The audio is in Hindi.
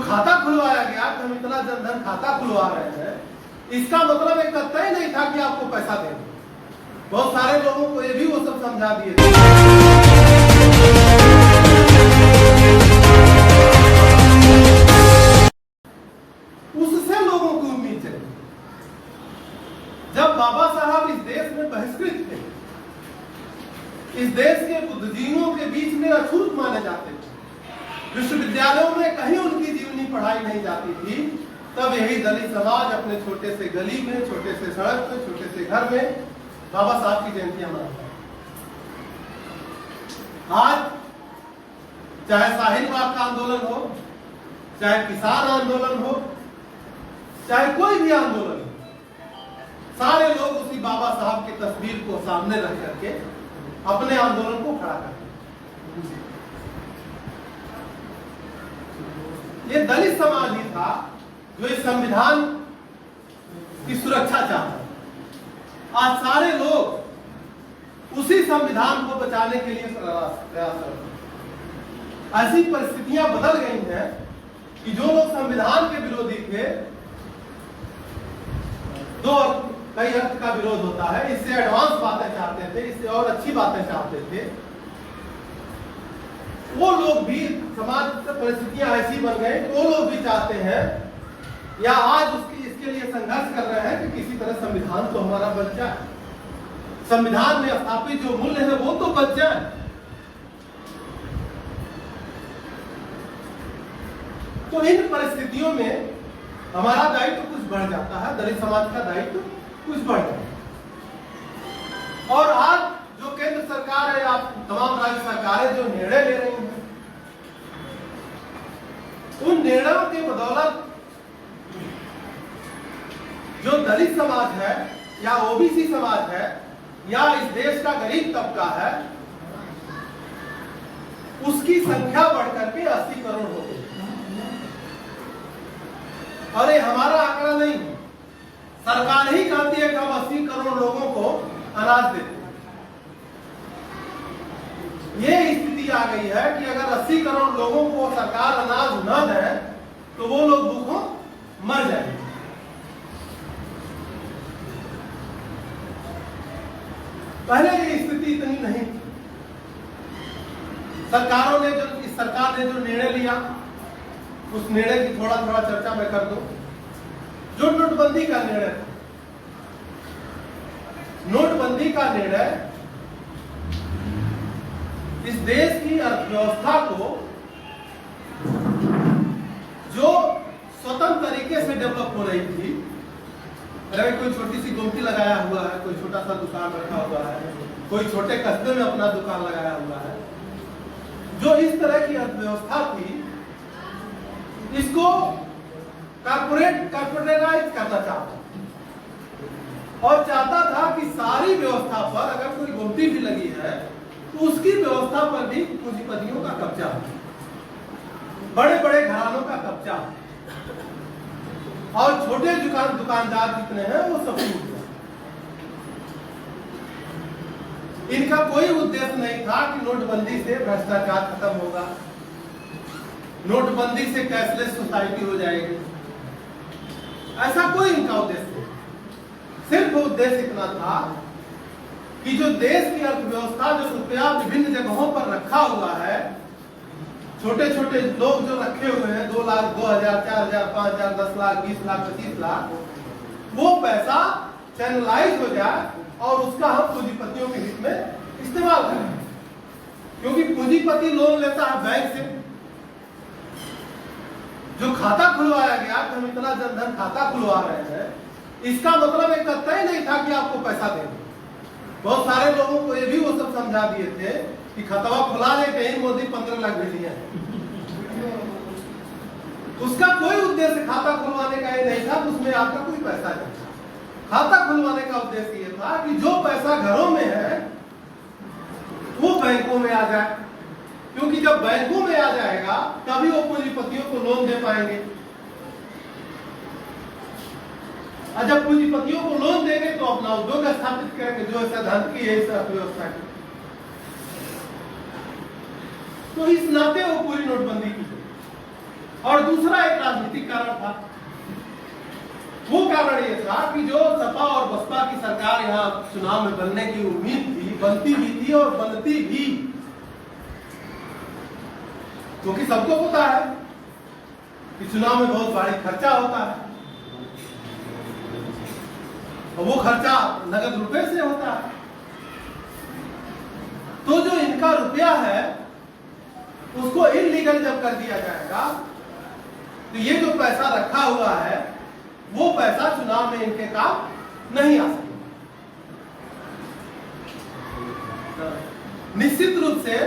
खाता खुलवाया गया कि हम इतना जनधन खाता खुलवा रहे हैं, इसका मतलब एक तय नहीं था कि आपको पैसा देंगे। बहुत सारे लोगों को ये भी वो सब समझा दिए थे। उससे लोगों की उम्मीद चली। जब बाबा साहब इस देश में बहिष्कृत थे, इस देश के बुद्धिजीवियों के बीच में अछूत माने जाते थे, विश्वविद्यालयों में कहीं उनकी जीवनी पढ़ाई नहीं जाती थी, तब यही दलित समाज अपने छोटे से गली में, छोटे से सड़क में, छोटे से घर में बाबा साहब की जयंतियां मनाता है। आज चाहे साहिलबाग का आंदोलन हो, चाहे किसान आंदोलन हो, चाहे कोई भी आंदोलन हो, सारे लोग उसी बाबा साहब की तस्वीर को सामने रख करके अपने आंदोलन को खड़ा करते। ये दलित समाज ही था जो इस संविधान की सुरक्षा चाहता। आज सारे लोग उसी संविधान को बचाने के लिए प्रयास करते हैं। ऐसी परिस्थितियां बदल गई हैं कि जो लोग संविधान के विरोधी थे, कई अर्थ का विरोध होता है, इससे एडवांस बातें चाहते थे, इससे और अच्छी बातें चाहते थे, वो लोग भी समाज से परिस्थितियां ऐसी बन गई, वो लोग भी चाहते हैं या आज इसके लिए संघर्ष कर रहे हैं कि किसी तरह संविधान तो हमारा बच जाए, संविधान में स्थापित जो मूल्य है वो तो बच जाए। तो इन परिस्थितियों में हमारा दायित्व कुछ बढ़ जाता है, दलित समाज का दायित्व कुछ बढ़ जाता है। और आज जो केंद्र सरकार है या तमाम राज्य सरकारें जो निर्णय ले रही हैं, उन निर्णयों की बदौलत जो दलित समाज है या ओबीसी समाज है या इस देश का गरीब तबका है, उसकी संख्या बढ़कर के 80 करोड़ हो गई। और ये हमारा आंकड़ा नहीं है, सरकार ही कहती है कि हम 80 करोड़ लोगों को अनाज देते हैं। ये स्थिति आ गई है कि अगर 80 करोड़ लोगों को सरकार अनाज न दे तो वो लोग भूखों मर जाएंगे। पहले ये स्थिति इतनी नहीं थी। इस सरकार ने जो निर्णय लिया, उस निर्णय की थोड़ा थोड़ा चर्चा मैं कर दूं। जो नोटबंदी का निर्णय था, नोटबंदी का निर्णय इस देश की अर्थव्यवस्था को जो स्वतंत्र तरीके से डेवलप हो रही थी, अगर कोई छोटी सी गुमटी लगाया हुआ है, कोई छोटा सा दुकान रखा हुआ है, कोई छोटे कस्बे में अपना दुकान लगाया हुआ है, जो इस तरह की अर्थव्यवस्था थी, इसको कॉर्पोरेटाइज करना चाहता और चाहता था कि सारी व्यवस्था पर अगर कोई गुमटी भी लगी है तो उसकी व्यवस्था पर भी पूंजीपतियों का कब्जा हो, बड़े बड़े घरानों का कब्जा हो, और छोटे दुकानदार जितने हैं वो सब टूट गए। इनका कोई उद्देश्य नहीं था कि नोटबंदी से भ्रष्टाचार खत्म होगा, नोटबंदी से कैशलेस सोसाइटी हो जाएगी, ऐसा कोई इनका उद्देश्य नहीं। सिर्फ उद्देश्य इतना था कि जो देश की अर्थव्यवस्था, जो रुपया विभिन्न जगहों पर रखा हुआ है, छोटे छोटे लोग जो रखे हुए हैं, 2 लाख, 2,000, 4,000, 5,000, 10 लाख, 20 लाख, 25 लाख, वो पैसा चैनलाइज हो जाए और उसका हम पूंजीपतियों के हित में इस्तेमाल करें। क्योंकि पूंजीपति लोन लेता है बैंक से। जो खाता खुलवाया गया कि हम इतना जनधन खाता खुलवा रहे हैं, इसका मतलब एक तय नहीं था कि आपको पैसा देंगे। बहुत सारे लोगों को ये भी वो सब समझा दिए थे कि खतवा खुला लेते ही मोदी 15 लाख भेज दिया। उसका कोई उद्देश्य खाता खुलवाने का ये नहीं था, उसमें आपका कोई पैसा नहीं था। खाता खुलवाने का उद्देश्य ये था कि जो पैसा घरों में है वो बैंकों में आ जाए, क्योंकि जब बैंकों में आ जाएगा तभी वो पूंजीपतियों को लोन दे पाएंगे, और जब पूंजीपतियों को लोन देंगे तो अपना उद्योग स्थापित करेंगे, जो ऐसा धन की है इस अर्थव्यवस्था की। तो इस नाते वो पूरी नोटबंदी की। और दूसरा एक राजनीतिक कारण था। वो कारण ये था कि जो सपा और बसपा की सरकार यहाँ चुनाव में बनने की उम्मीद थी, बनती भी थी और बनती भी, क्योंकि सबको पता है कि चुनाव में बहुत भारी खर्चा होता है और वो खर्चा नगद रुपए से होता है। तो जो इनका रुपया है उसको इलीगल जब कर दिया जाएगा तो ये जो पैसा रखा हुआ है वो पैसा चुनाव में इनके काम नहीं आ सकता। निश्चित रूप से